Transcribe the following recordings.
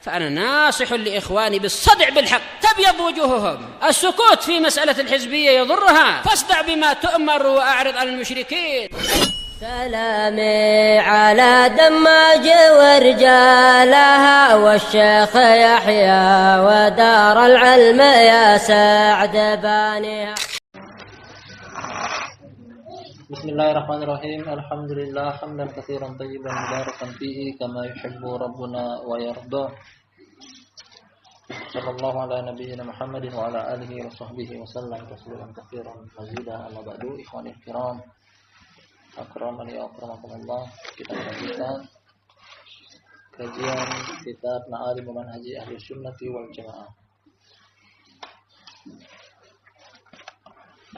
فأنا ناصح لإخواني بالصدع بالحق تبيض وجوههم. السكوت في مسألة الحزبية يضرها، فاصدع بما تؤمر وأعرض عن المشركين. سلامي على دماج ورجالها والشيخ يحيى ودار العلم يا سعد بانيها. بسم الله الرحمن الرحيم. الحمد لله حمدا كثيرا طيبا مباركا فيه كما يحب ربنا ويرضى. صلى الله على نبينا محمد وعلى آله وصحبه وسلم تسليما كثيرا مزيدا. أما بعد إخواني الكرام akramani wa akramakumullah, kita lanjutkan kajian kitab Ma'alim Manhaji Ahli Sunnati wal Jamaah.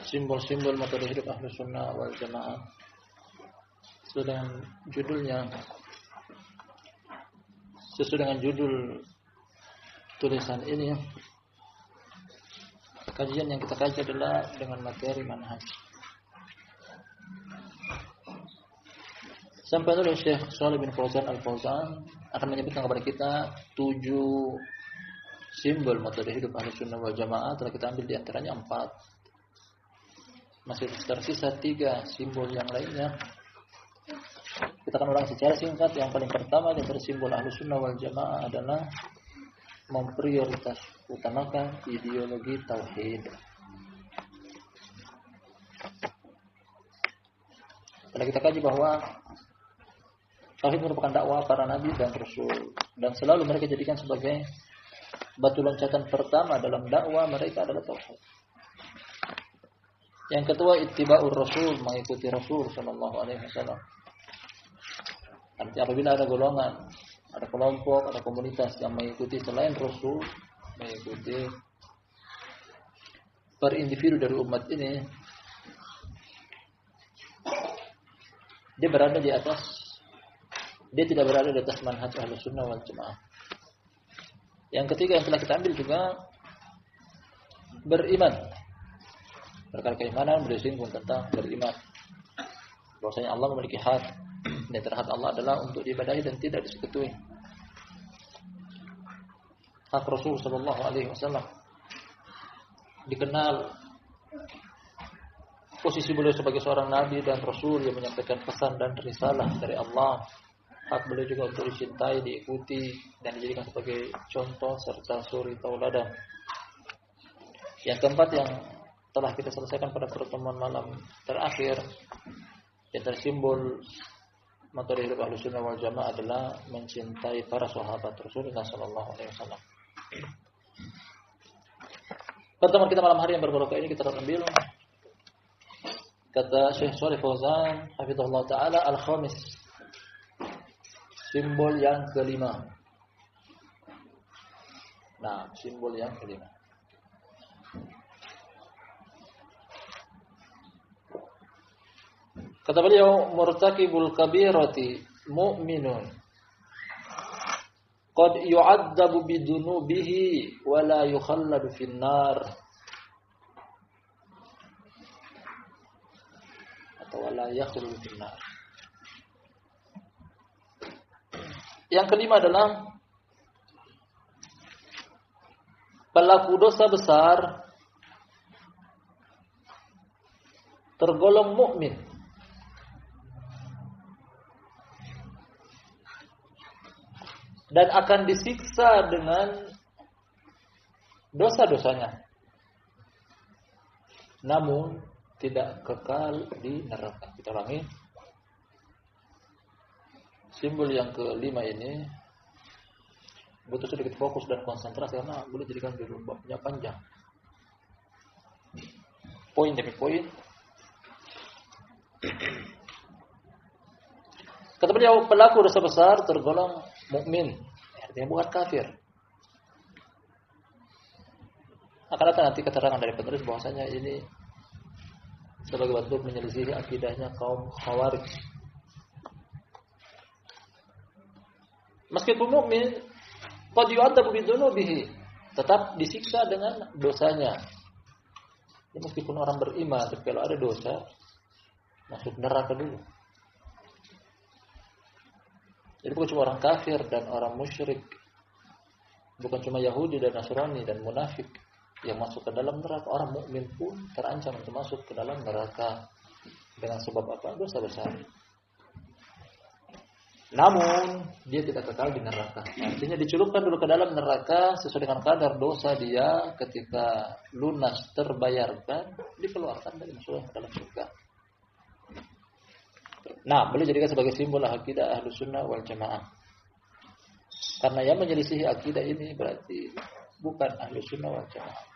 Simbol-simbol metode hidup Ahli Sunnah wal Jamaah. Sesuai dengan judul tulisan ini, kajian yang kita kaji adalah dengan materi manhaj. Sampai dulu Syekh Shalih bin Fauzan Al-Fauzan akan menyebutkan kepada kita 7 simbol metode hidup Ahli Sunnah wal Jamaah. Telah kita ambil di antaranya 4. Masih tersisa 3 simbol yang lainnya. Kita akan ulang secara singkat. Yang paling pertama dari simbol Ahli Sunnah wal Jamaah adalah memprioritas utamakan ideologi tauhid. Telah kita kaji bahwa tauhid merupakan dakwah para nabi dan rasul, dan selalu mereka jadikan sebagai batu loncatan pertama dalam dakwah mereka adalah tauhid. Yang kedua, ittiba'ur rasul, mengikuti Rasul sallallahu alaihi wasallam. Artinya apabila ada golongan, ada kelompok, ada komunitas yang mengikuti selain Rasul, mengikuti per individu dari umat ini, dia tidak berada di atas manhaj Ahlu Sunnah wal Jamaah. Yang ketiga yang telah kita ambil juga beriman. Perkara keimanan beliau singgung tentang beriman. Bahwasanya Allah memiliki hak, dan hak Allah adalah untuk diibadahi dan tidak disekutuai. Hak Rasul sallallahu alaihi wasallam dikenal posisi beliau sebagai seorang nabi dan rasul yang menyampaikan pesan dan risalah dari Allah. Hak beliau juga untuk dicintai, diikuti, dan dijadikan sebagai contoh serta suri tauladan. Yang keempat yang telah kita selesaikan pada pertemuan malam terakhir, yang tersimbol metode hidup Ahlu Sunnah wal Jamaah adalah mencintai para sahabat Rasulullah sallallahu alaihi wasallam. Pertemuan kita malam hari yang berbarokah ini kita akan ambil kata Syekh Shalih Fauzan hafizahullah taala, al-khamis, simbol yang kelima. Nah, simbol yang kelima. Kata beliau, murtakibul kabirati mu'minun qad yu'adzabu bidunubihi wa la yukhalladu finnar. Atau wa la yakhludu finnar. Yang kelima adalah pelaku dosa besar tergolong mukmin dan akan disiksa dengan dosa-dosanya, namun tidak kekal di neraka. Kita ulangi. Simbol yang kelima ini butuh sedikit fokus dan konsentrasi karena boleh jadikan judul babnya panjang. Poin demi poin. Kata beliau, pelaku dosa besar tergolong mukmin, artinya bukan kafir. Akan datang nanti keterangan dari penulis bahwasanya ini sebagai bentuk menyelisihi akidahnya kaum Khawarij. Meskipun mukmin, qad yu'adzabu bidunubihi, tetap disiksa dengan dosanya. Ya, meskipun orang beriman, tapi kalau ada dosa, masuk neraka dulu. Jadi bukan cuma orang kafir dan orang musyrik Bukan cuma Yahudi dan Nasrani dan munafik yang masuk ke dalam neraka, orang mukmin pun terancam untuk masuk ke dalam neraka dengan sebab apa? Dosa besar. Namun dia tidak kekal di neraka. Artinya dicelupkan dulu ke dalam neraka sesuai dengan kadar dosa dia. Ketika lunas terbayarkan, dikeluarkan dari masuk ke dalam surga. Nah, boleh jadikan sebagai simbol akidah Ahlus Sunnah wal Jamaah. Karena yang menyelisihi akidah ini berarti bukan Ahlus Sunnah wal Jamaah.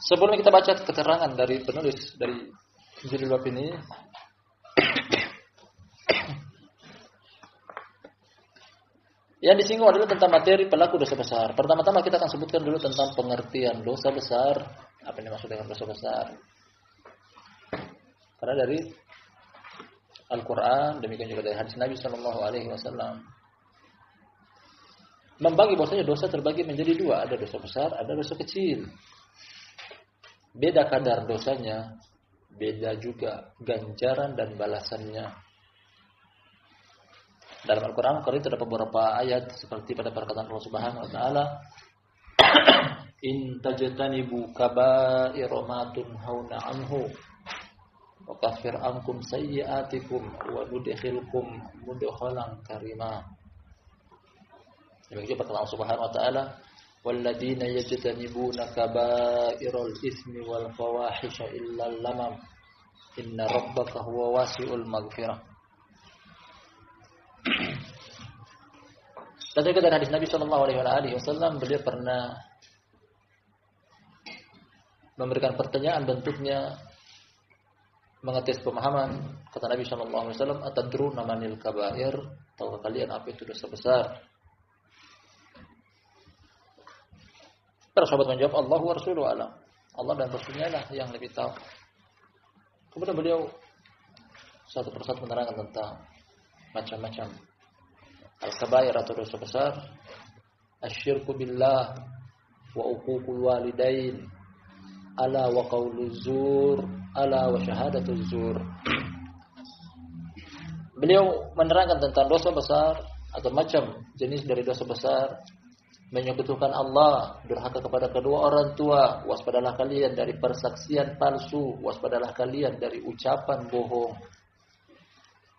Sebelum kita baca keterangan dari penulis dari judul bab ini, yang disinggung adalah tentang materi pelaku dosa besar. Pertama-tama kita akan sebutkan dulu tentang pengertian dosa besar. Apa yang dimaksud dengan dosa besar? Karena dari Al-Quran, demikian juga dari hadis Nabi SAW, membagi bahwasanya dosa terbagi menjadi dua. Ada dosa besar, ada dosa kecil. Beda kadar dosanya, beda juga ganjaran dan balasannya. Dalam Al-Quran terdapat beberapa ayat seperti pada perkataan Allah Subhanahu wa taala, "In tajtanibu kaba'ira ma tunhauna anhu wa kaffir ankum sayyi'atikum wa nudkhilkum mudkhalan karima." Demikian perkataan Allah Subhanahu wa taala, "Walladzina yajtanibuna kaba'iral itsmi wal fawahisha illa lamam inna rabbaka huwa wasi'ul maghfirah." Dan juga dari hadis Nabi SAW, beliau pernah memberikan pertanyaan bentuknya mengetes pemahaman. Kata Nabi SAW, "Atadruna manil kaba'ir?" Tahukah kalian apa itu dosa besar? Para sahabat menjawab, "Allah wa rasuluhu alam." Allah dan Rasulnya lah yang lebih tahu. Kemudian beliau satu persatu menerangkan tentang macam-macam al-kabair atau dosa besar, asyirku billah wa uququl walidain, ala wa qauluz zur, ala wa syahadatuz zur. Beliau menerangkan tentang dosa besar atau macam jenis dari dosa besar: menyekutukan Allah, durhaka kepada kedua orang tua, waspadalah kalian dari persaksian palsu, waspadalah kalian dari ucapan bohong.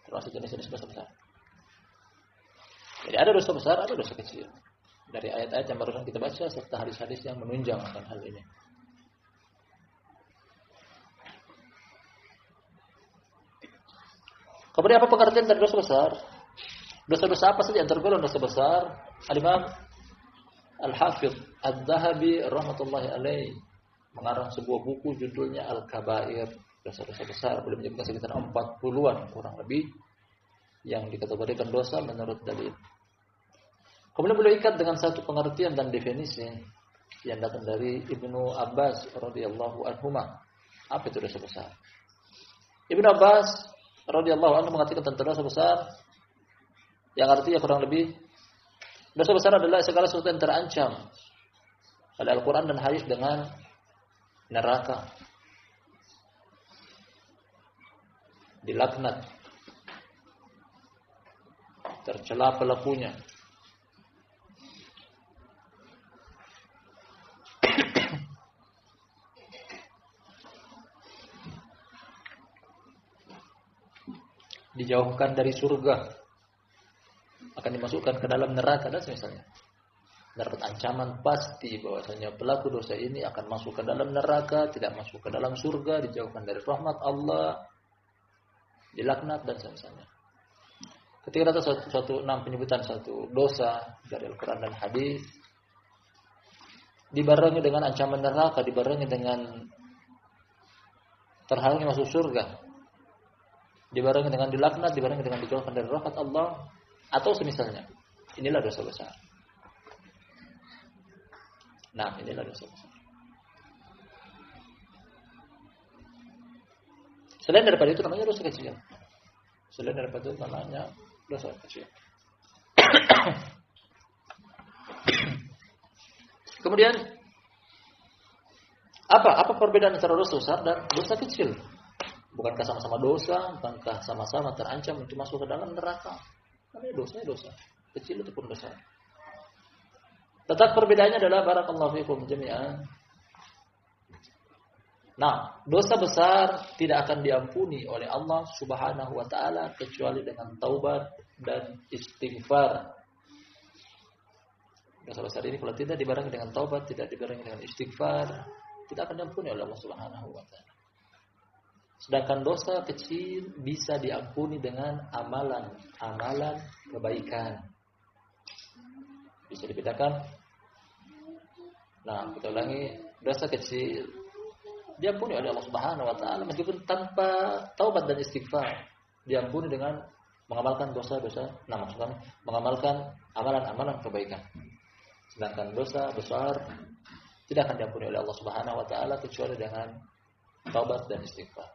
Termasuk jenis-jenis dosa besar. Jadi ada dosa besar, ada dosa kecil. Dari ayat-ayat yang barusan kita baca serta hadis-hadis yang menunjang akan hal ini. Kemudian apa pengertian dari dosa besar? Dosa-dosa apa saja yang tergolong dosa besar? Al-Imam Al-Hafidh Adz-Dzahabi rahmatullahi alaih mengarang sebuah buku judulnya Al-Kabair, dosa-dosa besar. Boleh menyebutkan sekitar 40-an kurang lebih yang dikategorikan dosa menurut dalil. Kemudian beliau ikat dengan satu pengertian dan definisi yang datang dari Ibnu Abbas radhiyallahu anhuma. Apa itu dosa besar? Ibnu Abbas radhiyallahu anhu mengatakan tentang dosa besar yang artinya kurang lebih, dosa besar adalah segala sesuatu yang terancam oleh Al-Quran dan hadis dengan neraka, dilaknat, tercela pelakunya, dijauhkan dari surga, akan dimasukkan ke dalam neraka dan semisalnya. Dapat ancaman pasti bahwasanya pelaku dosa ini akan masuk ke dalam neraka, tidak masuk ke dalam surga, dijauhkan dari rahmat Allah, dilaknat dan semisalnya. Ketika datang suatu penyebutan satu dosa dari Al-Quran dan hadis, dibarengi dengan ancaman neraka, dibarengi dengan terhalangnya masuk surga, dibarengi dengan dilaknat, dibarengi dengan dijauhkan dari rahmat Allah, atau semisalnya. Inilah dosa besar. Nah, inilah dosa besar. Selain daripada itu namanya dosa kecil. Selain daripada itu namanya dosa kecil. Kemudian apa perbedaan antara dosa besar dan dosa kecil? Bukankah sama-sama dosa? Bukankah sama-sama terancam untuk masuk ke dalam neraka? Karena dosa, kecil ataupun besar. Tetap perbedaannya adalah barakallahu fikum jami'an. Nah, dosa besar tidak akan diampuni oleh Allah Subhanahu wa taala kecuali dengan taubat dan istighfar. Dosa besar ini kalau tidak dibarengi dengan taubat, tidak dibarengi dengan istighfar, tidak akan diampuni oleh Allah Subhanahu wa taala. Sedangkan dosa kecil bisa diampuni dengan amalan kebaikan. Bisa dibedakan. Nah, kita ulangi, dosa kecil diampuni oleh Allah Subhanahu wa taala meskipun tanpa taubat dan istighfar. Diampuni dengan mengamalkan dosa-dosa, maksudnya mengamalkan amalan-amalan kebaikan. Sedangkan dosa besar tidak akan diampuni oleh Allah Subhanahu wa taala kecuali dengan taubat dan istighfar.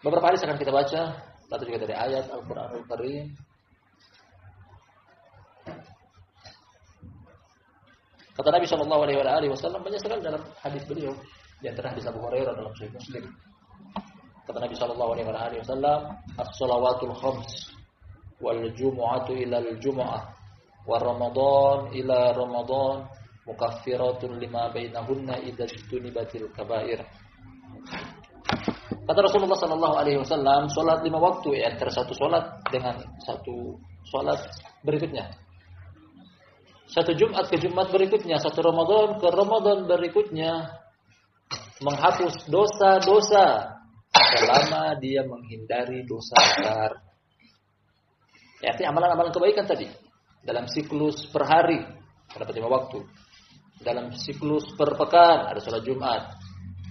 Beberapa hadis akan kita baca, satu juga dari ayat Al-Qur'anul Karim. Kata Nabi sallallahu alaihi wasallam banyak sekali dalam hadis beliau, di antara hadis Abu Hurairah dalam Sahih Muslim. Kata Nabi sallallahu alaihi wasallam, "As-shalawatul khams wal jumu'atu ila al-jumu'ah wa ramadan ila ramadan mukaffiratun lima bainahunna idza tunibatil kaba'ir." Kata Rasulullah sallallahu alaihi wasallam, salat 5 waktu antara satu salat dengan satu salat berikutnya. Satu Jumat ke Jumat berikutnya, satu Ramadan ke Ramadan berikutnya menghapus dosa-dosa selama dia menghindari dosa besar. Ya, artinya amalan-amalan kebaikan tadi dalam siklus per hari ada 5 waktu. Dalam siklus per pekan ada salat Jumat.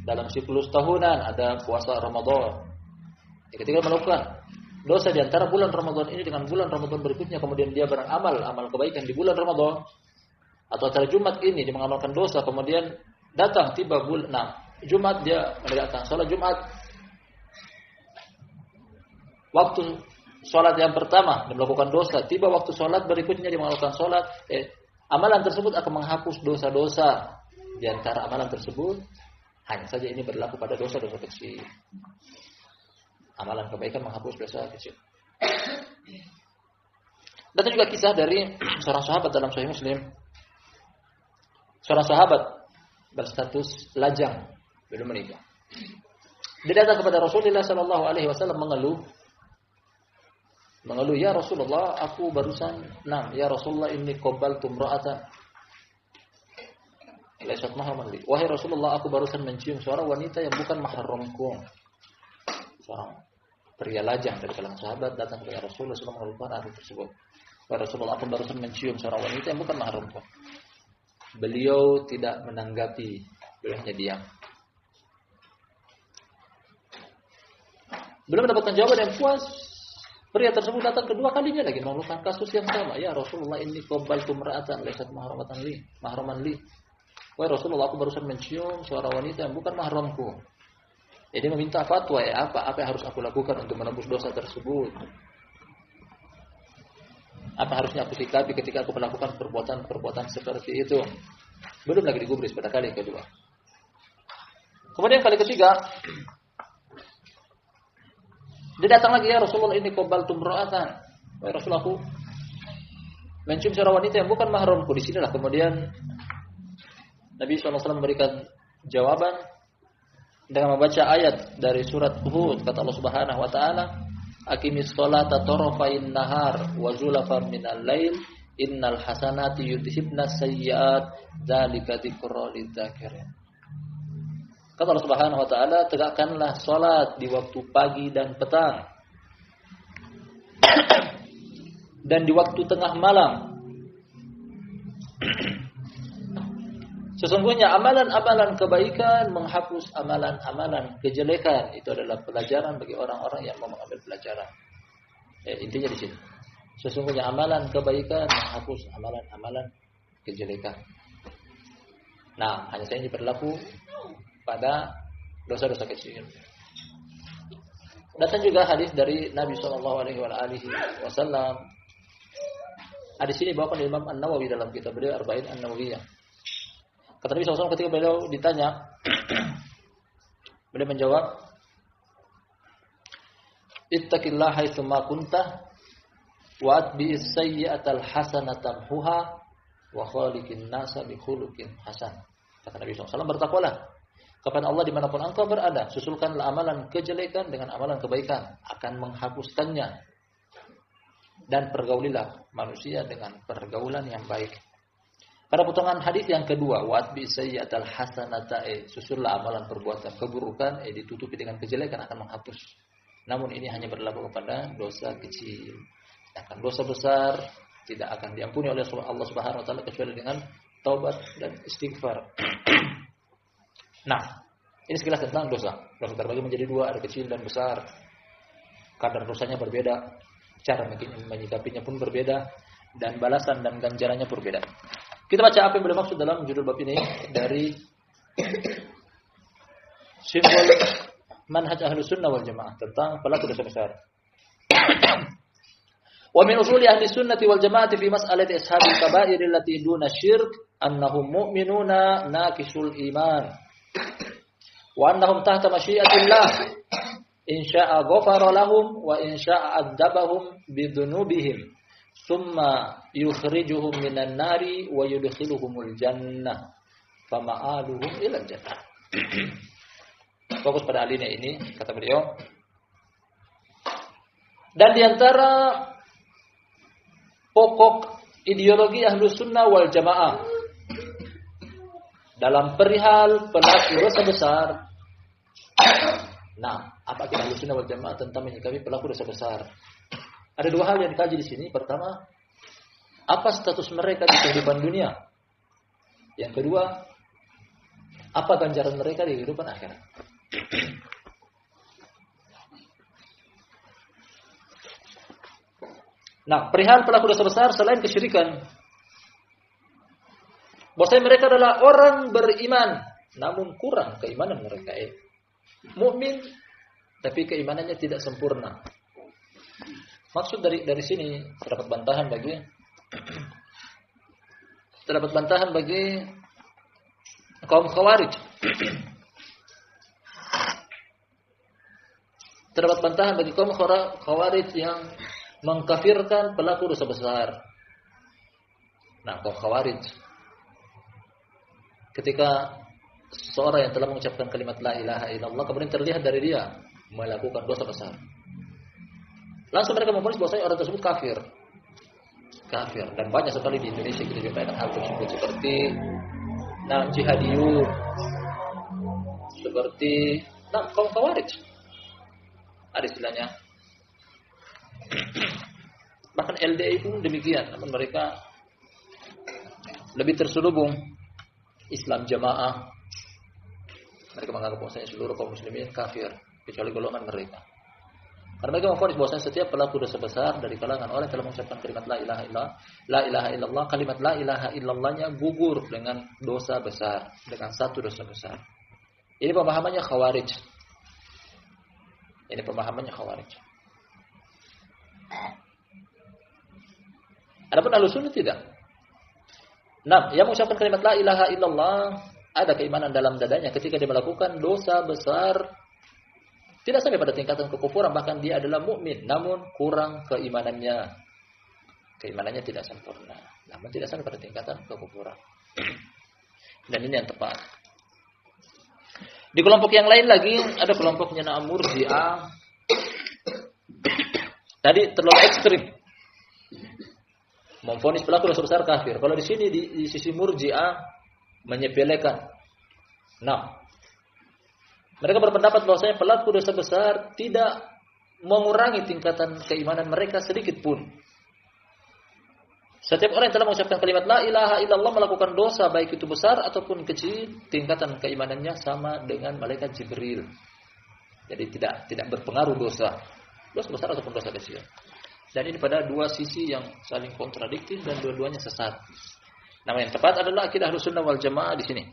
Dalam siklus tahunan ada puasa Ramadan. Ketika melakukan dosa di antara bulan Ramadan ini dengan bulan Ramadan berikutnya, kemudian dia beramal amal kebaikan di bulan Ramadan, atau antara Jumat ini dia mengamalkan dosa, kemudian datang tiba bulan Jumat dia menegakkan salat Jumat. Waktu salat yang pertama dia melakukan dosa, tiba waktu salat berikutnya dia mengamalkan salat, amalan tersebut akan menghapus dosa-dosa. Di antara amalan tersebut hanya saja ini berlaku pada dosa-dosa kecil. Amalan kebaikan menghapus dosa kecil. Datang juga kisah dari seorang sahabat dalam Sahih Muslim. Seorang sahabat berstatus lajang, belum menikah. Dia datang kepada Rasulullah sallallahu alaihi wasallam mengeluh, "Ya Rasulullah, aku barusan ya Rasulullah inni qabbaltu imra'atan laysat mahraman li." Wahai Rasulullah, aku barusan mencium seorang wanita yang bukan mahramku. Seorang pria lajang dari kalangan sahabat datang kepada Rasulullah sallallahu alaihi wasallam hal tersebut. Wahai Rasulullah, aku barusan mencium seorang wanita yang bukan mahramku. Beliau tidak menanggapi, beliau hanya diam. Belum mendapatkan jawaban yang puas, pria tersebut datang kedua kalinya lagi mengeluhkan kasus yang sama. "Ya Rasulullah, inni qabbaltu imra'atan laysat mahraman li." Wahai Rasulullah, aku barusan mencium seorang wanita yang bukan mahramku. Jadi meminta fatwa, apa yang harus aku lakukan untuk menembus dosa tersebut? Apa harusnya aku sikapi ketika aku melakukan perbuatan seperti itu? Belum lagi digubris pada kali kedua. Kemudian kali ketiga, dia datang lagi, "Ya Rasulullah, ini qabbaltu imra'atan." Wahai Rasul, aku mencium seorang wanita yang bukan mahramku. Di sinilah kemudian Nabi SAW memberikan jawaban dengan membaca ayat dari surat Hud. Kata Allah Subhanahu wa taala, "Aqimis sholata tarafain nahar wa zulafan minal lail, innal hasanati yudhibnas sayyi'at, dzalika dzikrul lidzakirin." Kata Allah Subhanahu wa taala, tegakkanlah salat di waktu pagi dan petang dan di waktu tengah malam. Sesungguhnya amalan-amalan kebaikan menghapus amalan-amalan kejelekan. Itu adalah pelajaran bagi orang-orang yang mau mengambil pelajaran. Intinya di sini. Sesungguhnya amalan kebaikan menghapus amalan-amalan kejelekan. Nah, hanya saja ini berlaku pada dosa-dosa kecil. Datang juga hadis dari Nabi sallallahu alaihi wasallam. Hadis ini dibawakan oleh Imam An-Nawawi dalam kitab beliau Arba'in An-Nawawiyah. Kata Nabi SAW ketika beliau ditanya, beliau menjawab, ittaqillaha haitsu ma kunta wa atbi'is sayyi'atal hasanata tamhuha wa khaliqin nasa bi khuluqin hasan. Kata Nabi SAW, bertakwalah kepada Allah dimanapun engkau berada, susulkanlah amalan kejelekan dengan amalan kebaikan, akan menghapuskannya, dan pergaulilah manusia dengan pergaulan yang baik. Pada potongan hadis yang kedua, wa'at bi sayyi'atal hasanata, susullah amalan perbuatan keburukan, ditutupi dengan kejelekan akan menghapus. Namun ini hanya berlaku kepada dosa kecil. Sedangkan dosa besar tidak akan diampuni oleh Allah Subhanahu wa taala kecuali dengan taubat dan istighfar. Nah, ini sekilas tentang dosa. Dosa terbagi menjadi dua, ada kecil dan besar. Kadar dosanya berbeda, cara menyikapinya pun berbeda, dan balasan dan ganjarannya pun berbeda. Kita baca apa yang boleh maksud dalam judul bab ini dari simbol manhaj Ahlus Sunnah wal Jamaah tentang pelaku dosa besar. Wa min usuli ahli sunnati wal jamaati fi mas'alati ashabil kaba'ir allati duna syirk annahum mu'minuna naqisul iman wa annahum tahta masyiatillah in syaa'a ghafara lahum wa in syaa'a adzabahum bidunubihim thumma yukhrijuhum minan nari wa yudkhiluhumul jannah fama'aluhum ila jannah. Fokus pada alinea ini, kata beliau. Dan diantara pokok ideologi Ahlus Sunnah wal Jamaah dalam perihal pelaku dosa besar. Nah, apa akidah Ahlus Sunnah wal Jamaah tentang menyikapi pelaku dosa besar? Ada dua hal yang dikaji di sini. Pertama, apa status mereka di kehidupan dunia? Yang kedua, apa ganjaran mereka di kehidupan akhirat? Nah, perihal pelaku dosa besar selain kesyirikan, bahwasanya mereka adalah orang beriman, namun kurang keimanan mereka. Mukmin, tapi keimanannya tidak sempurna. Maksud dari sini terdapat bantahan bagi kaum Khawarij. Terdapat bantahan bagi kaum Khawarij yang mengkafirkan pelaku dosa besar. Nah, kaum Khawarij, ketika seorang yang telah mengucapkan kalimat la ilaha illallah kemudian terlihat dari dia melakukan dosa besar, langsung mereka memvonis bahwasanya orang tersebut kafir. Dan banyak sekali di Indonesia kita jumpakan hal tersebut, seperti jihadiyun, seperti kaum Khawarij. Ada istilahnya. Bahkan LDI pun demikian, namun mereka lebih terselubung Islam jamaah. Mereka menganggap bahwasanya seluruh kaum muslimin kafir kecuali golongan mereka. Karena mereka memvonis bahwasanya setiap pelaku dosa besar dari kalangan orang yang telah mengucapkan kalimat la ilaha illallah, kalimat la ilaha illallahnya gugur dengan dosa besar, dengan satu dosa besar. Ini pemahamannya Khawarij. Adapun Ahlus Sunnah tidak. Nah, yang mengucapkan kalimat la ilaha illallah ada keimanan dalam dadanya ketika dia melakukan dosa besar, tidak sampai pada tingkatan kekufuran, bahkan dia adalah mukmin, namun kurang keimanannya. Keimanannya tidak sempurna, namun tidak sampai pada tingkatan kekufuran. Dan ini yang tepat. Di kelompok yang lain lagi ada kelompoknya Murji'ah. Tadi terlalu ekstrim, memvonis pelaku dosa besar kafir. Kalau di sini di sisi Murji'ah menyepelekan. Nah, mereka berpendapat bahwasanya pelaku dosa besar tidak mengurangi tingkatan keimanan mereka sedikit pun. Setiap orang yang telah mengucapkan kalimat la ilaha illallah melakukan dosa baik itu besar ataupun kecil, tingkatan keimanannya sama dengan malaikat Jibril. Jadi tidak berpengaruh dosa besar ataupun dosa kecil. Dan ini pada dua sisi yang saling kontradiktif dan dua-duanya sesat. Nama yang tepat adalah akidah Ahlus Sunnah wal Jamaah di sini.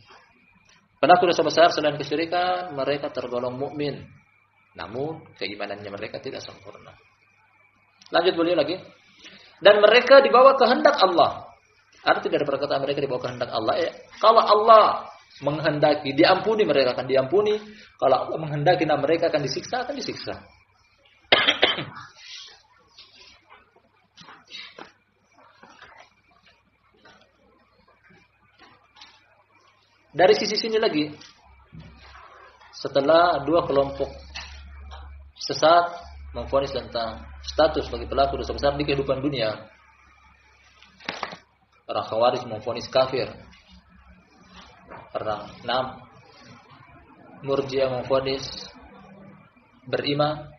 Pelaku dosa besar selain kesyirikan, mereka tergolong mukmin, namun keimanannya mereka tidak sempurna. Lanjut beliau lagi. Dan mereka dibawa kehendak Allah. Artinya tidak ada perkataan mereka dibawa kehendak Allah. Kalau Allah menghendaki diampuni, mereka akan diampuni. Kalau Allah menghendaki mereka akan disiksa, akan disiksa. Dari sisi sini lagi, setelah dua kelompok sesat memvonis tentang status bagi pelaku dosa besar di kehidupan dunia, orang Khawarij memvonis kafir, orang Murji'ah memvonis beriman,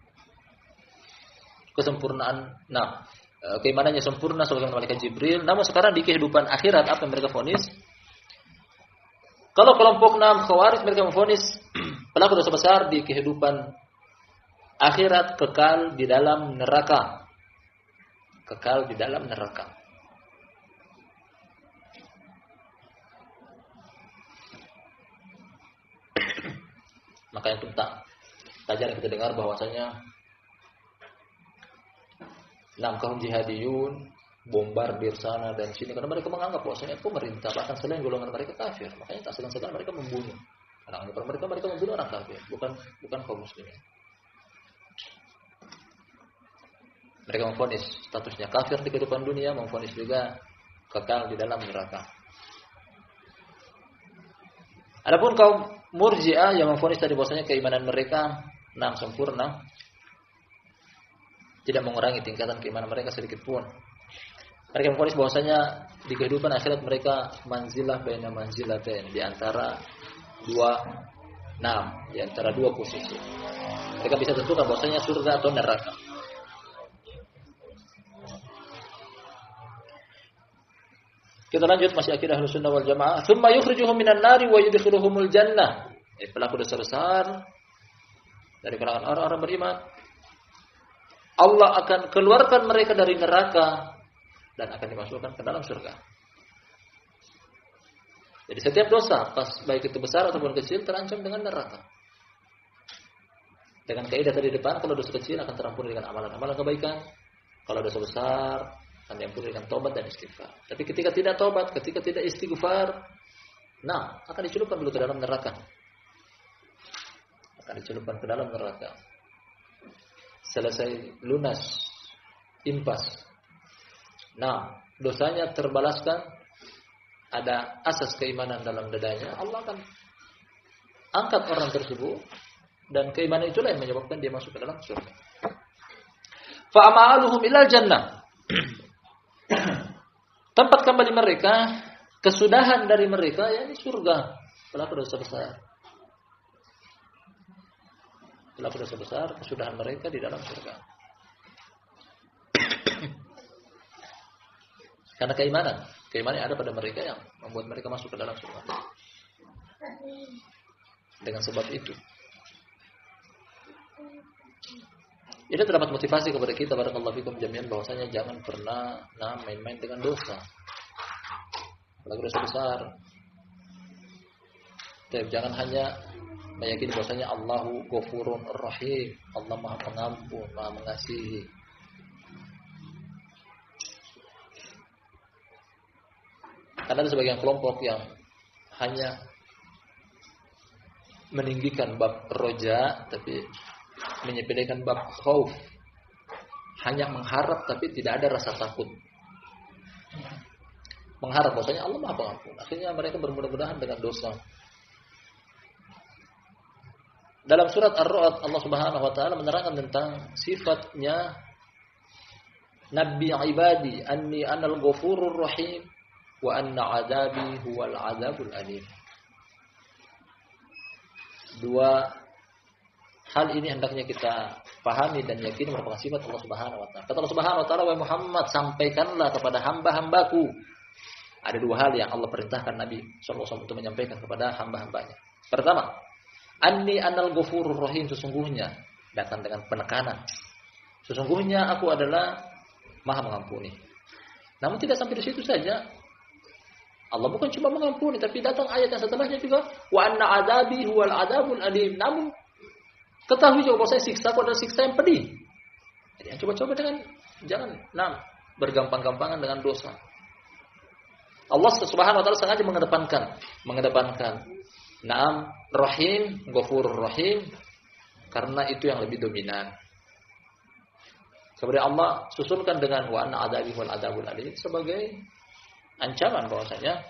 kesempurnaan, keimanannya sempurna sebagaimana malaikat Jibril. Namun sekarang di kehidupan akhirat apa yang mereka vonis? Kalau kelompok 6 Khawarij mereka memvonis pelaku dosa besar di kehidupan akhirat kekal di dalam neraka. Kekal di dalam neraka. Makanya tak jarang kita dengar bahwasanya 6 kaum jihadiyun bombardir sana dan sini karena mereka menganggap bahwasanya pemerintah bahkan selain golongan mereka kafir, makanya tak segan-segan mereka membunuh mereka membunuh orang kafir, bukan kaum muslimin. Mereka memvonis statusnya kafir di kehidupan dunia, memvonis juga kekal di dalam neraka. Adapun kaum Murji'ah yang memvonis tadi bahwasanya keimanan mereka sempurna, tidak mengurangi tingkatan keimanan mereka sedikit pun. Mereka memvonis bahwasanya di kehidupan akhirat mereka manzilah baina manzilatain, di antara dua posisi. Mereka bisa tentukan bahwasanya surga atau neraka. Kita lanjut masih akidah Ahlussunnah wal Jamaah. Tsumma yukhrijuhum minan nari wa yudkhiluhumul jannah. Pelaku dosa besar dari kalangan orang-orang beriman, Allah akan keluarkan mereka dari neraka dan akan dimasukkan ke dalam surga. Jadi setiap dosa, baik itu besar ataupun kecil, terancam dengan neraka. Dengan kaidah tadi depan, kalau dosa kecil akan terampuni dengan amalan-amalan kebaikan. Kalau dosa besar akan diampuni dengan tobat dan istighfar. Tapi ketika tidak tobat, ketika tidak istighfar, akan dicelupkan dulu ke dalam neraka. Akan dicelupkan ke dalam neraka. Selesai lunas, impas. Dosanya terbalaskan, ada asas keimanan dalam dadanya, Allah akan angkat orang tersebut dan keimanan itulah yang menyebabkan dia masuk ke dalam surga. Fa'amaluhum ilal jannah. Tempat kembali mereka, kesudahan dari mereka yakni surga. Pelaku dosa besar. Pelaku dosa besar, kesudahan mereka di dalam surga. Karena keimanan yang ada pada mereka yang membuat mereka masuk ke dalam surga. Dengan sebab itu, ini terdapat motivasi kepada kita barakallahu fikum jami'an bahwasanya jangan pernah main-main dengan dosa. Apalagi dosa besar. Jangan hanya meyakini bahwasanya Allahu Ghafurur Rahim, Allah Maha Pengampun, Maha Mengasihi. Karena ada sebagian kelompok yang hanya meninggikan bab roja tapi menyepelekan bab khauf. Hanya mengharap tapi tidak ada rasa takut. Mengharap bahwasanya Allah Maha Pengampun. Akhirnya mereka bermudah-mudahan dengan dosa. Dalam surat Ar-Ra'd Allah Subhanahu wa taala menerangkan tentang sifatnya Nabi ibadi anni anal ghafurur rahim wa anna adabi huwal adabul alim. Dua hal ini hendaknya kita pahami dan yakini merupakan sifat Allah Subhanahu wa taala. Kata Allah Subhanahu wa taala, "Wahai Muhammad, sampaikanlah kepada hamba-hambaku." Ada dua hal yang Allah perintahkan Nabi SAW untuk menyampaikan kepada hamba-hambanya. Pertama, anni anal ghafurur rahim, sesungguhnya, datang dengan penekanan. Sesungguhnya aku adalah Maha Mengampuni. Namun tidak sampai di situ saja. Allah bukan cuma mengampuni, tapi datang ayat yang setelahnya juga wa anna adabi huwal adabul alim. Namun ketahui juga bahwa siksa adalah siksa yang pedih. Jadi coba-coba jangan bergampang-gampangan dengan dosa. Allah Subhanahu wa taala sengaja mengedepankan Rahim, Ghafurur Rahim karena itu yang lebih dominan. Kemudian Allah susulkan dengan wa anna adzabi wal adzabul alim sebagai ancaman bahwasanya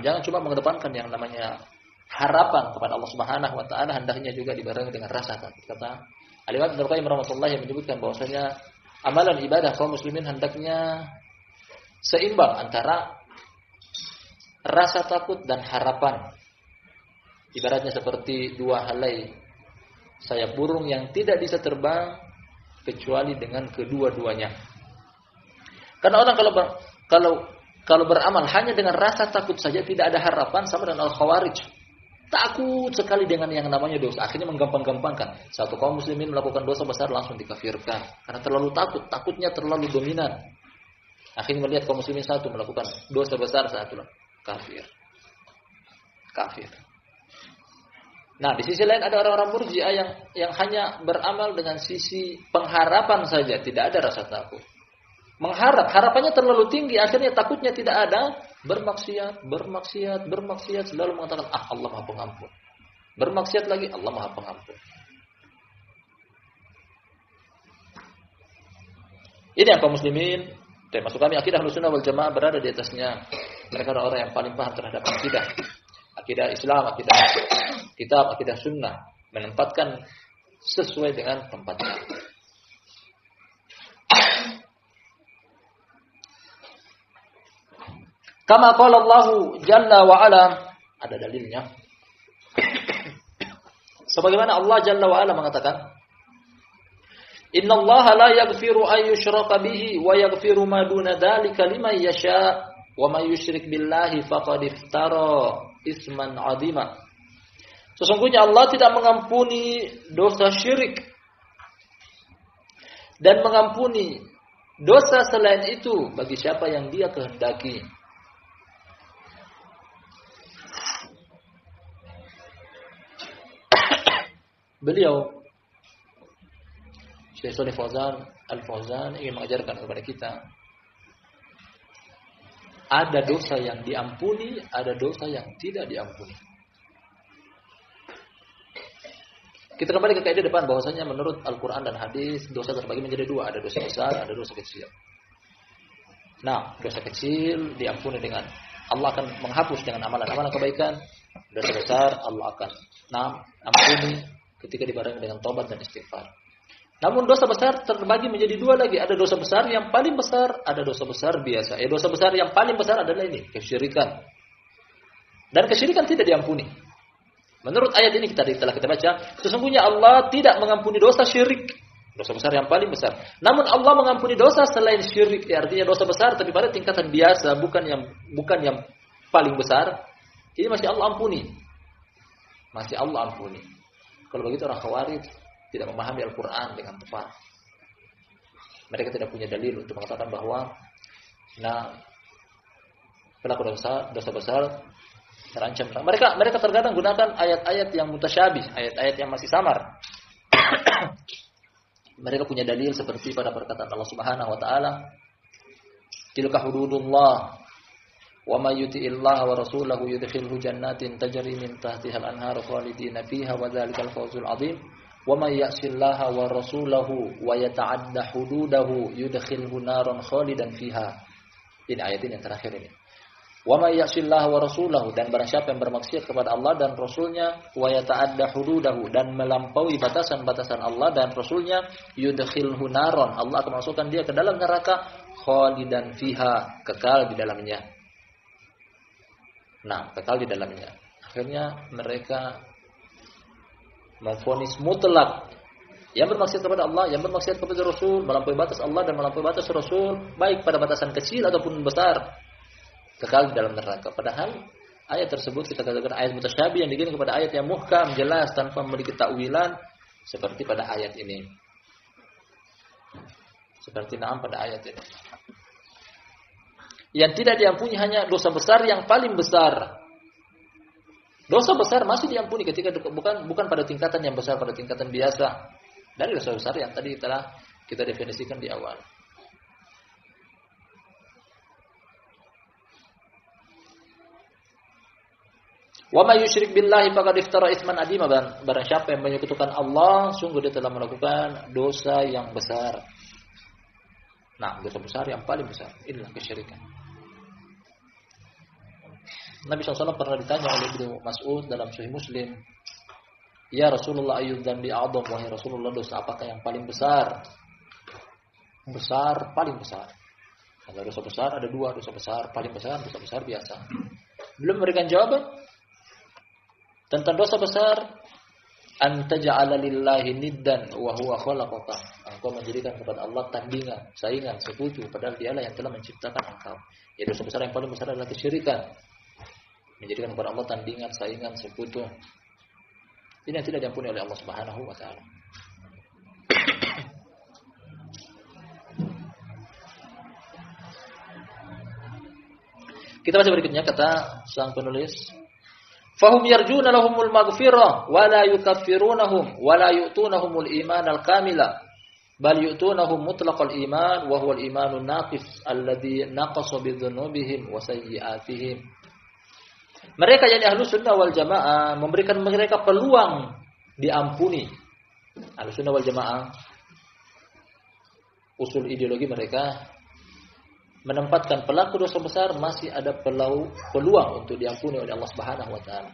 jangan cuma mengedepankan yang namanya harapan kepada Allah Subhanahu wa taala, hendaknya juga dibarengi dengan rasa takut. Kata Al-Imam Ibnu Qayyim rahimahullah yang menyebutkan bahwasanya amalan ibadah kaum muslimin hendaknya seimbang antara rasa takut dan harapan. Ibaratnya seperti dua helai sayap burung yang tidak bisa terbang kecuali dengan kedua-duanya. Karena orang kalau beramal hanya dengan rasa takut saja, tidak ada harapan, sama dengan al-khawarij. Takut sekali dengan yang namanya dosa, akhirnya menggampang-gampangkan. Satu kaum muslimin melakukan dosa besar langsung dikafirkan karena terlalu takut, takutnya terlalu dominan. Akhirnya melihat kaum muslimin satu melakukan dosa besar, satu kafir. Nah, di sisi lain ada orang-orang murji'ah yang hanya beramal dengan sisi pengharapan saja, tidak ada rasa takut. Mengharap, harapannya terlalu tinggi, akhirnya takutnya tidak ada, bermaksiat, selalu mengatakan, Allah Maha Pengampun. Bermaksiat lagi, Allah Maha Pengampun. Ini yang kaum muslimin, termasuk kami akidah Ahlussunnah wal Jamaah berada di atasnya. Mereka adalah orang yang paling paham terhadap akidah Islam, akidah kitab, akidah sunnah, menempatkan sesuai dengan tempatnya. Kama qala Allah Jalla wa Ala, ada dalilnya. Sebagaimana Allah Jalla wa Ala mengatakan, Innallaha la yaghfiru an yushraka bihi wa yaghfiru ma duna dzalika liman yasha wa may yusyrik billahi faqad iftara isman 'azima. Sesungguhnya Allah tidak mengampuni dosa syirik dan mengampuni dosa selain itu bagi siapa yang Dia kehendaki. Beliau Syekh Shalih Al-Fauzan ingin mengajarkan kepada kita, ada dosa yang diampuni, ada dosa yang tidak diampuni. Kita kembali ke kaidah depan bahwasanya menurut Al-Quran dan hadis dosa terbagi menjadi dua, ada dosa besar, ada dosa kecil. Nah, dosa kecil diampuni dengan Allah akan menghapus dengan amalan-amalan kebaikan. Dosa besar Allah akan ampuni ketika dibarengi dengan taubat dan istighfar. Namun dosa besar terbagi menjadi dua lagi. Ada dosa besar yang paling besar, ada dosa besar biasa. Dosa besar yang paling besar adalah ini, kesyirikan. Dan kesyirikan tidak diampuni. Menurut ayat ini telah kita baca, sesungguhnya Allah tidak mengampuni dosa syirik, dosa besar yang paling besar. Namun Allah mengampuni dosa selain syirik, artinya dosa besar tapi pada tingkatan biasa, bukan yang paling besar. Ini masih Allah ampuni. Masih Allah ampuni. Kalau begitu orang Khawarij tidak memahami Al-Quran dengan tepat. Mereka tidak punya dalil untuk mengatakan bahwa pelaku dosa besar terancam. Mereka terkadang gunakan ayat-ayat yang mutasyabih, ayat-ayat yang masih samar. Mereka punya dalil seperti pada perkataan Allah Subhanahu wa taala, tilka hududullah wa may yuti'illaha wa rasulahu yudkhilhu jannatin tajri min tahtiha al-anharu khalidina fiha wa dzalikal fawzul 'adzim. Wa may ya'sillaha wa rasulahu wa yata'adda hududahu yudkhilhu naran khalidan fiha. Ini ayat ini yang terakhir ini. Wa may ya'sillaha wa rasulahu, dan barang siapa yang bermaksiat kepada Allah dan Rasulnya, wa yata'adda hududahu, dan melampaui batasan-batasan Allah dan Rasulnya, yudkhilhu naran, Allah akan masukkan dia ke dalam neraka, khalidan fiha, kekal di dalamnya. Kekal di dalamnya. Akhirnya mereka memvonis mutlak yang bermaksiat kepada Allah, yang bermaksiat kepada Rasul, melampaui batas Allah dan melampaui batas Rasul, baik pada batasan kecil ataupun besar, kekal di dalam neraka. Padahal ayat tersebut kita katakan ayat mutasyabih yang dikirim kepada ayat yang muhkam, jelas tanpa memiliki takwilan seperti pada ayat ini. Seperti pada ayat ini. Yang tidak diampuni hanya dosa besar yang paling besar. Dosa besar masih diampuni ketika bukan pada tingkatan yang besar, pada tingkatan biasa. Dari dosa besar yang tadi telah kita definisikan di awal. Wa may yusyrik billahi faqad iftara itsman adzima, barang siapa yang menyekutukan Allah, sungguh dia telah melakukan dosa yang besar. Nah, dosa besar yang paling besar inilah kesyirikan. Nabi SAW pernah ditanya oleh Ibnu Mas'ud dalam Sahih Muslim, "Ya Rasulullah, ayyudz dzambi a'dzam?" Wahai Rasulullah, dosa apakah yang paling besar? Besar, paling besar. Kalau dosa besar ada dua, dosa besar paling besar, dosa besar biasa. Belum memberikan jawaban tentang dosa besar, anta ja'ala lillahi niddan wa huwa khalaqaka. Engkau menjadikan kepada Allah tandingan, saingan, sekutu, padahal Dialah yang telah menciptakan engkau. Ya, dosa besar yang paling besar adalah kesyirikan. Menjadikan kepada Allah tandingan, saingan, sekutu. Ini yang tidak diampuni oleh Allah Subhanahu wa taala. Kita baca berikutnya kata sang penulis, fahum yarjuna lahumul maghfirah wa la yukaffirunahum wa la yu'tunahumul iman al-kamila bal yu'tunahum mutlaqal iman wa huwa al-imanun naqis alladhi naqasa bi dhunubihim wa sayyi'atihim. Mereka yang Ahlus Sunnah wal Jamaah memberikan mereka peluang diampuni. Ahlus Sunnah wal Jamaah, usul ideologi mereka menempatkan pelaku dosa besar masih ada peluang untuk diampuni oleh Allah Subhanahu wa taala.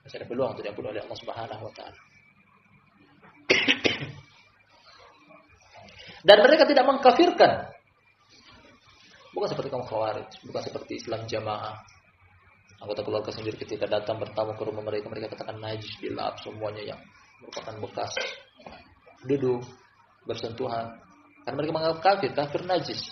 Masih ada peluang untuk diampuni oleh Allah Subhanahu wa taala. Dan mereka tidak mengkafirkan. Bukan seperti kaum Khawarij, bukan seperti Islam Jamaah. Anggota keluarga sendiri ketika datang bertamu ke rumah mereka, mereka katakan najis, dilap semuanya yang merupakan bekas duduk, bersentuhan. Karena mereka menganggap kafir najis.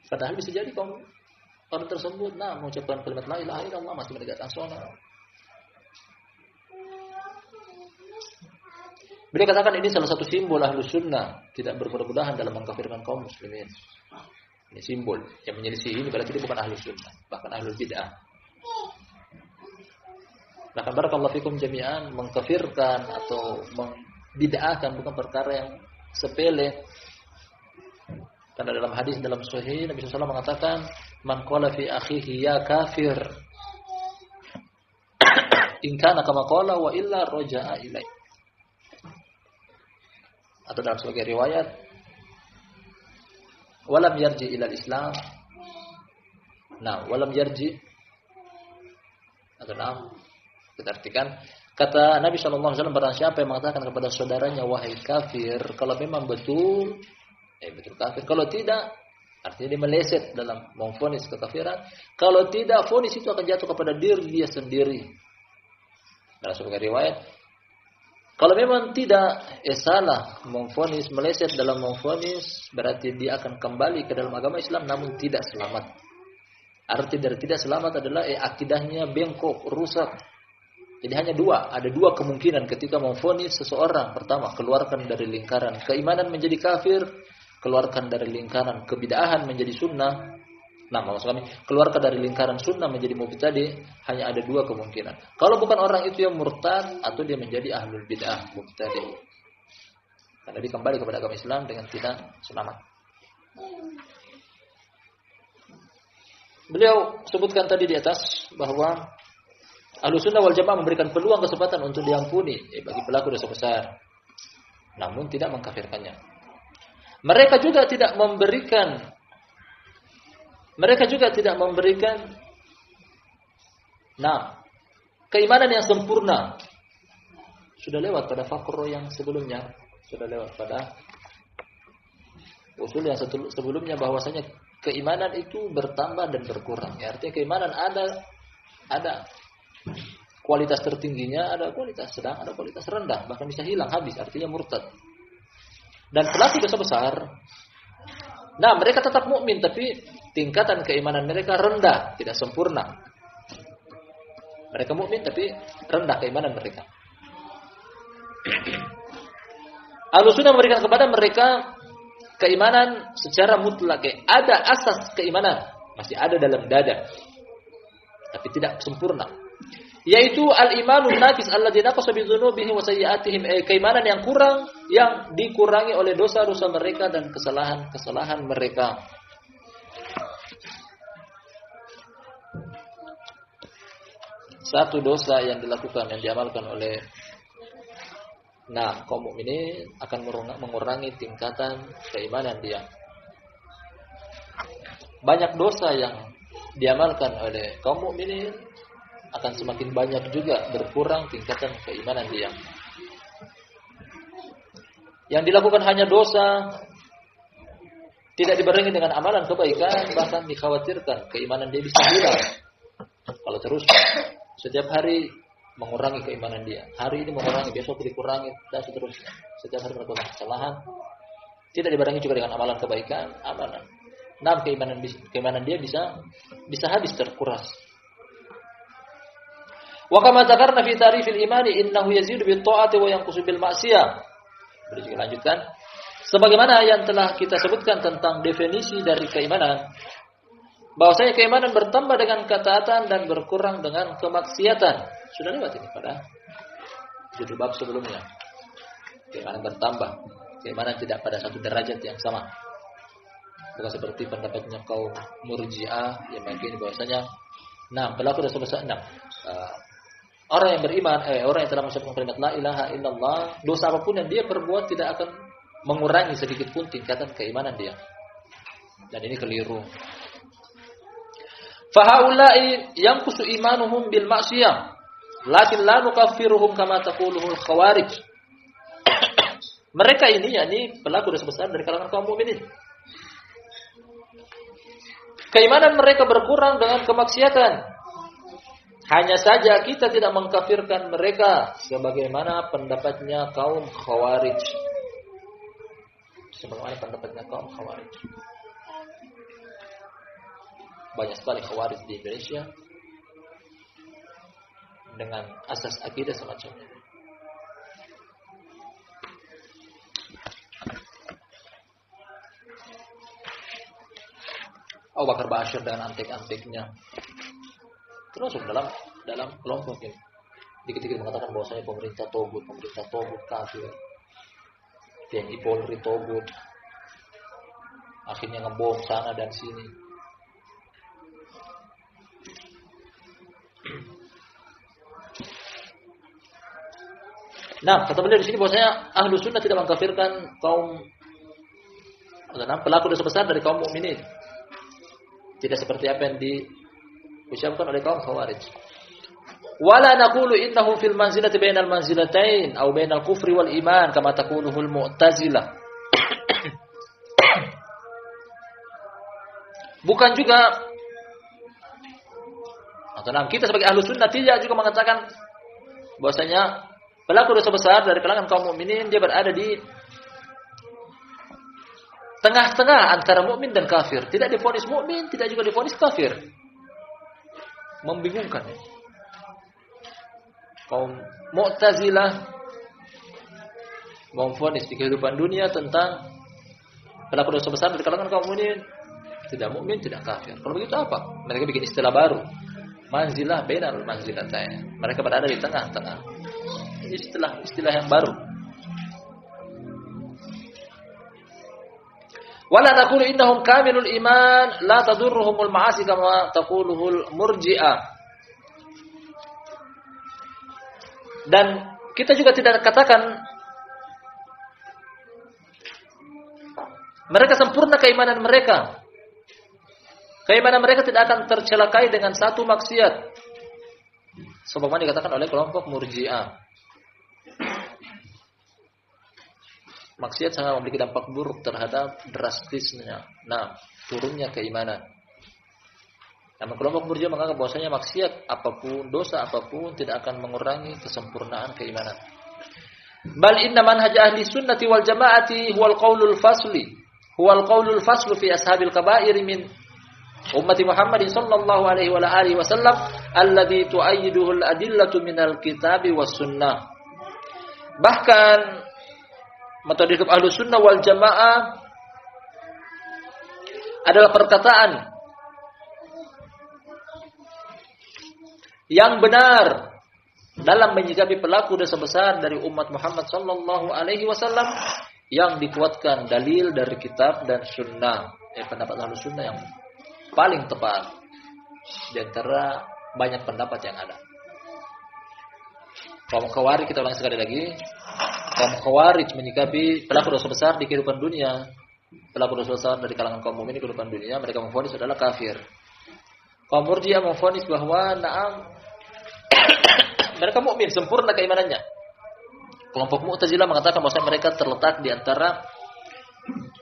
Padahal bisa jadi orang tersebut mengucapkan kalimat la ilaha illallah masih menegakkan salat. Beliau katakan ini salah satu simbol Ahlus Sunnah tidak bermudah-mudahan dalam mengkafirkan kaum muslimin. Ini simbol yang menyelisih ini berarti dia bukan Ahlus Sunnah, bahkan Ahlul Bid'ah. Bahkan barakallahu fikum jami'an, mengkafirkan atau membid'ahkan bukan perkara yang sepele. Karena dalam hadis dalam Sahih Nabi SAW mengatakan, man qala fi akhihi ya kafir, in kana kama qala wa illa raja'a ilai. Atau dalam sebagai riwayat, walam yarji ilal Islam. Nah, walam yarji atau kita artikan kata Nabi SAW, barang siapa yang mengatakan kepada saudaranya wahai kafir, kalau memang betul kafir. Kalau tidak, artinya dia meleset dalam memvonis kekafiran. Kalau tidak, vonis itu akan jatuh kepada diri dia sendiri. Dalam sebagai riwayat, kalau memang tidak salah memvonis, meleset dalam memvonis, berarti dia akan kembali ke dalam agama Islam namun tidak selamat. Arti dari tidak selamat adalah akidahnya bengkok, rusak. Jadi hanya ada dua kemungkinan ketika memvonis seseorang. Pertama, keluarkan dari lingkaran keimanan menjadi kafir, keluarkan dari lingkaran kebid'ahan menjadi sunnah. Nah, maksud kami, keluarkan dari lingkaran sunnah menjadi mubtadi'. Hanya ada dua kemungkinan. Kalau bukan orang itu yang murtad, atau dia menjadi ahlul bid'ah, mubtadi'. Karena dia kembali kepada agama Islam dengan tidak selamat. Beliau sebutkan tadi di atas bahwa Ahlus Sunnah wal Jamaah memberikan peluang kesempatan untuk diampuni bagi pelaku dosa besar, namun tidak mengkafirkannya. Mereka juga tidak memberikan keimanan yang sempurna. Sudah lewat pada fakro yang sebelumnya, sudah lewat pada usul yang sebelumnya bahwasanya keimanan itu bertambah dan berkurang. Ya, artinya keimanan ada kualitas tertingginya, ada kualitas sedang, ada kualitas rendah, bahkan bisa hilang habis, artinya murtad. Dan pelaku dosa besar, mereka tetap mukmin tapi tingkatan keimanan mereka rendah, tidak sempurna. Mereka mukmin tapi rendah keimanan mereka. Ahlus Sunnah memberikan kepada mereka keimanan secara mutlak. Ada asas keimanan, masih ada dalam dada, tapi tidak sempurna. Yaitu al-imanun naqis alladzi naqasa bi dzunubihim wa sayyi'atihim, keimanan yang kurang, yang dikurangi oleh dosa-dosa mereka dan kesalahan-kesalahan mereka. satu dosa yang dilakukan, yang diamalkan oleh kaum mukminin akan mengurangi tingkatan keimanan dia. Banyak dosa yang diamalkan oleh kaum mukminin akan semakin banyak juga berkurang tingkatan keimanan dia. Yang dilakukan hanya dosa, tidak dibarengi dengan amalan kebaikan, bahkan dikhawatirkan keimanan dia bisa hilang kalau terus setiap hari mengurangi keimanan dia. Hari ini mengurangi, besok dikurangi, dan seterusnya. Setiap hari melakukan kesalahan, tidak dibarengi juga dengan amalan kebaikan, amalan. Keimanan dia bisa habis, terkuras. Wa kama dzakarna fi ta'rifil imani innahu yazidu bit ta'ati wa yanqusu bil ma'siyah. Berikut lanjutkan. Sebagaimana yang telah kita sebutkan tentang definisi dari keimanan, bahwasanya keimanan bertambah dengan ketaatan dan berkurang dengan kemaksiatan. Sudah lewat ini pada judul bab sebelumnya. Keimanan bertambah, keimanan tidak pada satu derajat yang sama. Bukan seperti pendapatnya kaum Murji'ah yang meyakini bahwasanya berlaku dosa besar 6. Orang yang beriman, orang yang telah mengucapkan kalimat la ilaha illallah, dosa apapun yang dia perbuat tidak akan mengurangi sedikit pun tingkatan keimanan dia. Dan ini keliru. Fahaulai yanqusu imanuhum bil ma'siyah, lakin la nukaffiruhum kama taquluhul khawarij. Mereka ini yakni pelaku dosa besar dari kalangan kaum mukminin. Keimanan mereka berkurang dengan kemaksiatan. Hanya saja kita tidak mengkafirkan mereka sebagaimana pendapatnya kaum khawarij. Sebagaimana pendapatnya kaum khawarij. Banyak sekali khawarij di Indonesia dengan asas akidah semacam ini. Abu Bakar Bashir dengan antek-anteknya termasuk dalam kelompok ini. Dikit-dikit mengatakan bahwasanya pemerintah togut kafir, TNI Polri togut, akhirnya ngebom sana dan sini. Kata beliau di sini bahwasanya ahlu sunnah tidak mengkafirkan kaum pelaku dosa besar dari kaum mukminin. Tidak seperti apa yang diucapkan oleh kaum khawarij. Wala naqulu innahum fil manzilati bainal manzilatain aw bainal kufri wal iman kama taquluhul mu'tazilah. Bukan juga kita sebagai ahlu sunnah tidak juga mengatakan bahwasanya pelaku dosa besar dari kalangan kaum mukminin dia berada di tengah-tengah antara mukmin dan kafir. Tidak divonis mukmin, tidak juga divonis kafir. Membingungkan. Kaum Mu'tazilah memvonis di kehidupan dunia tentang pelaku dosa besar dari kalangan kaum mukmin, tidak mukmin, tidak kafir. Kalau begitu apa? Mereka bikin istilah baru. Manzilah bainal manzilatain. Mereka berada di tengah-tengah. Ini istilah yang baru. Wala naqulu innahum kamilul iman la tadurruhumul ma'asi kama taquluhul murji'ah. Dan kita juga tidak katakan mereka sempurna keimanan mereka. Keimanan mereka tidak akan tercelakai dengan satu maksiat. Sebagaimana dikatakan oleh kelompok Murji'ah. Maksiat sangat memiliki dampak buruk terhadap drastisnya turunnya keimanan. Namun kelompok Murji'ah menganggap bahwasanya maksiat apapun, dosa apapun tidak akan mengurangi kesempurnaan keimanan. Bal inna manhaj ahli sunnati wal jamaati huwal qaulul faslu fi ashabil kaba'ir min ummati Muhammadin sallallahu alaihi wa alihi wasallam alladhi tu'ayyiduhu al-adillatu minal kitabi was sunnah. Bahkan metode hidup ahlu sunnah wal jamaah adalah perkataan yang benar dalam menyikapi pelaku dosa besar dari umat Muhammad sallallahu alaihi wasallam yang dikuatkan dalil dari kitab dan sunnah. Pendapat ahlu sunnah yang paling tepat di antara banyak pendapat yang ada. Kaum Khawarij, kita ulangi sekali lagi. Kaum Khawarij menyikapi pelaku dosa besar di kehidupan dunia. Pelaku dosa besar dari kalangan kaum mukmin di kehidupan dunia, mereka memvonis adalah kafir. Kaum Murji'ah memvonis bahwa mereka mukmin, sempurna keimanannya. Kelompok Mu'tazilah mengatakan bahwa mereka terletak di antara,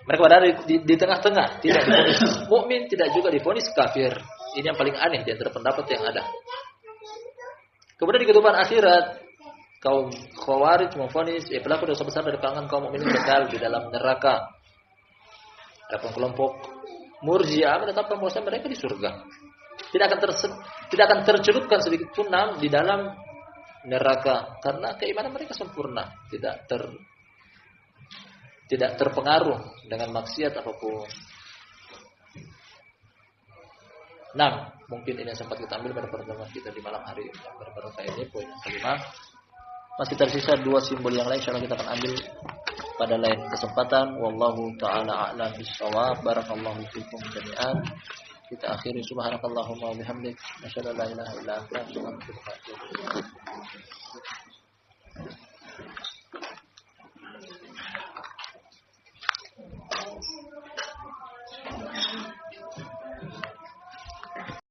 mereka berada di tengah-tengah, tidak divonis mukmin, tidak juga divonis kafir. Ini yang paling aneh di antara pendapat yang ada. Kemudian di kehidupan akhirat, kaum Khawarij memvonis pelaku dosa besar dari kalangan kaum mukminin kekal di dalam neraka. Adapun kelompok Murji'ah menetapkan bahwa mereka di surga. Tidak akan tercelupkan sedikit pun di dalam neraka karena keimanan mereka sempurna, tidak terpengaruh dengan maksiat apapun. Mungkin ini yang sempat kita ambil pada pertemuan kita di malam hari yang berbarokah ini, poin yang kelima. Masih tersisa 2 simbol yang lain, insyaallah kita akan ambil pada lain kesempatan. Wallahu taala a'lam bissawab. Barakallahu fikum jami'an. Kita akhiri subhanakallahumma wa bihamdik, asyhadu an la ilaha illa anta, astaghfiruka wa atubu ilaik.